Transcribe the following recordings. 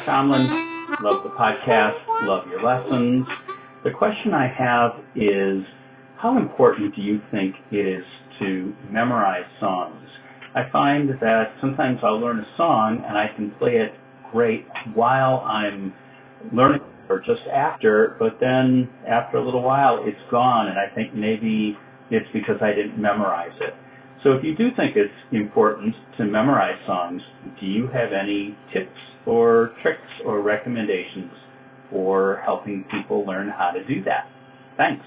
Tomlin. Love the podcast. Love your lessons. The question I have is, how important do you think it is to memorize songs? I find that sometimes I'll learn a song and I can play it great while I'm learning or just after, but then after a little while it's gone, and I think maybe it's because I didn't memorize it. So if you do think it's important to memorize songs, do you have any tips or tricks or recommendations for helping people learn how to do that? Thanks.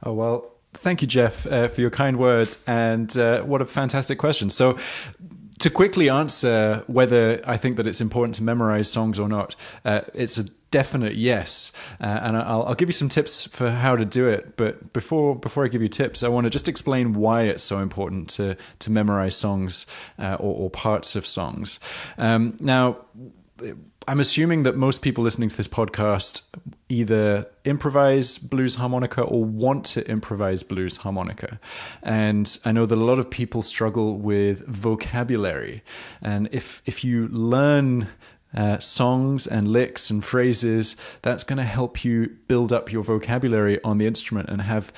Oh, well, thank you, Jeff, for your kind words, and what a fantastic question. So to quickly answer whether I think that it's important to memorize songs or not, it's a definite yes, and I'll give you some tips for how to do it. But before I give you tips, I want to just explain why it's so important to memorize songs or parts of songs. Now, I'm assuming that most people listening to this podcast either improvise blues harmonica or want to improvise blues harmonica. And I know that a lot of people struggle with vocabulary. And if you learn songs and licks and phrases, that's going to help you build up your vocabulary on the instrument and have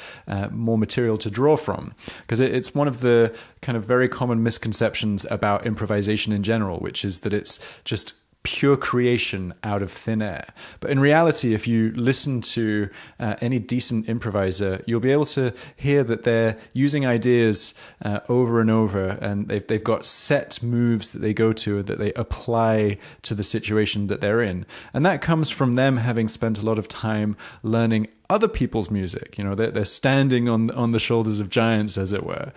more material to draw from. Because it's one of the kind of very common misconceptions about improvisation in general, which is that it's just pure creation out of thin air. But in reality, if you listen to any decent improviser, you'll be able to hear that they're using ideas over and over, and they've got set moves that they go to that they apply to the situation that they're in. And that comes from them having spent a lot of time learning other people's music. You know, they're standing on the shoulders of giants, as it were.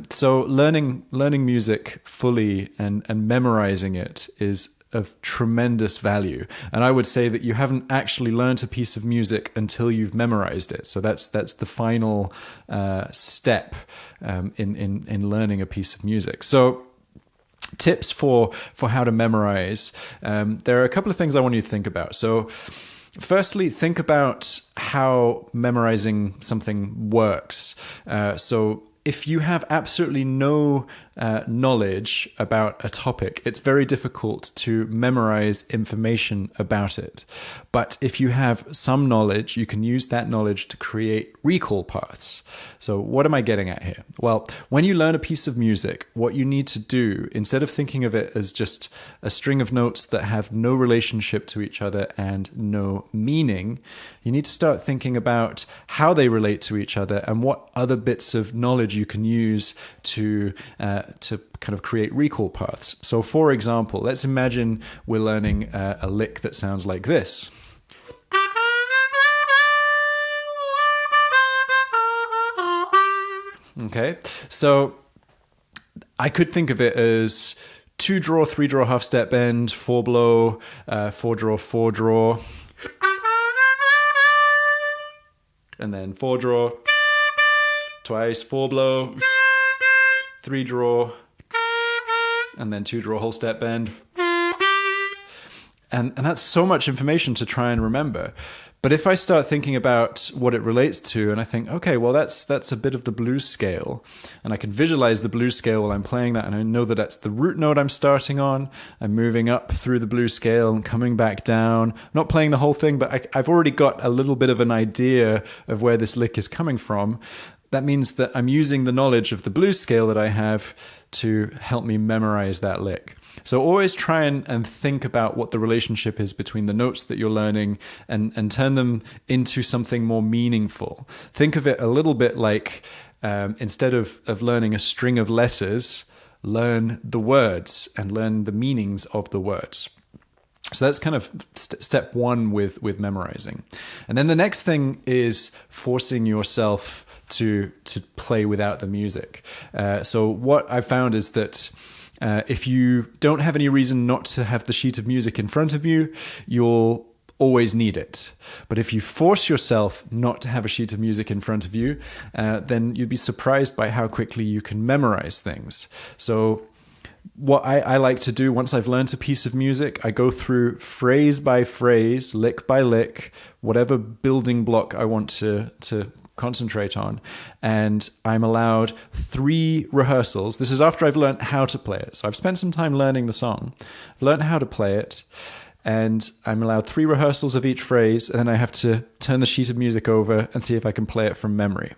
So learning music fully and memorizing it is of tremendous value. And I would say that you haven't actually learned a piece of music until you've memorized it. So that's the final step in learning a piece of music. So tips for how to memorize. There are a couple of things I want you to think about. So firstly, think about how memorizing something works. So if you have absolutely no knowledge about a topic, it's very difficult to memorize information about it. But if you have some knowledge, you can use that knowledge to create recall paths. So what am I getting at here? Well, when you learn a piece of music, what you need to do, instead of thinking of it as just a string of notes that have no relationship to each other and no meaning, you need to start thinking about how they relate to each other and what other bits of knowledge you can use to kind of create recall paths. So for example, let's imagine we're learning a lick that sounds like this. Okay, so I could think of it as 2 draw, 3 draw, half step bend, 4 blow, 4 draw, 4 draw, and then 4 draw, twice, 4 blow, 3 draw, and then 2 draw, whole step bend. And that's so much information to try and remember. But if I start thinking about what it relates to, and I think, okay, well, that's a bit of the blues scale, and I can visualize the blues scale while I'm playing that, and I know that that's the root note I'm starting on. I'm moving up through the blues scale and coming back down. Not playing the whole thing, but I've already got a little bit of an idea of where this lick is coming from. That means that I'm using the knowledge of the blues scale that I have to help me memorize that lick. So always try and think about what the relationship is between the notes that you're learning and turn them into something more meaningful. Think of it a little bit like instead of learning a string of letters, learn the words and learn the meanings of the words. So that's kind of step one with memorizing. And then the next thing is forcing yourself to play without the music. So what I found is that if you don't have any reason not to have the sheet of music in front of you, you'll always need it. But if you force yourself not to have a sheet of music in front of you, then you'd be surprised by how quickly you can memorize things. So what I like to do once I've learned a piece of music, I go through phrase by phrase, lick by lick, whatever building block I want to concentrate on. And I'm allowed 3 rehearsals. This is after I've learned how to play it. So I've spent some time learning the song. I've learned how to play it. And I'm allowed 3 rehearsals of each phrase. And then I have to turn the sheet of music over and see if I can play it from memory.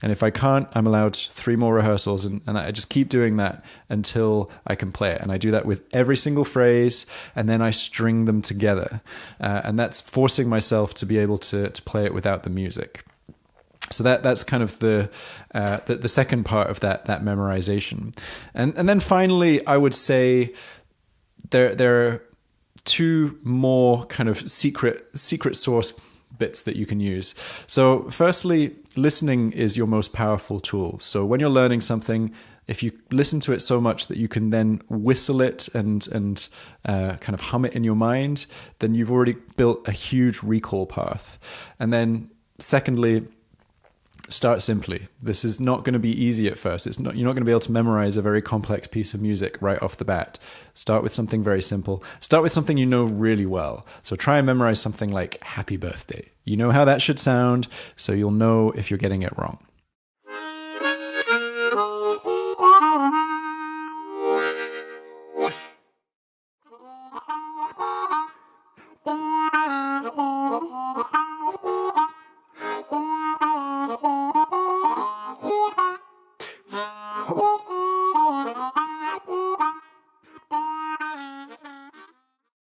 And if I can't, I'm allowed 3 more rehearsals, and I just keep doing that until I can play it. And I do that with every single phrase, and then I string them together. And that's forcing myself to be able to play it without the music. So that's kind of the second part of that memorization. And then finally, I would say there are 2 more kind of secret source bits that you can use. So firstly, listening is your most powerful tool. So when you're learning something, if you listen to it so much that you can then whistle it and kind of hum it in your mind, then you've already built a huge recall path. And then secondly, start simply. This is not going to be easy at first. You're not going to be able to memorize a very complex piece of music right off the bat. Start with something very simple. Start with something you know really well. So try and memorize something like Happy Birthday. You know how that should sound, so you'll know if you're getting it wrong.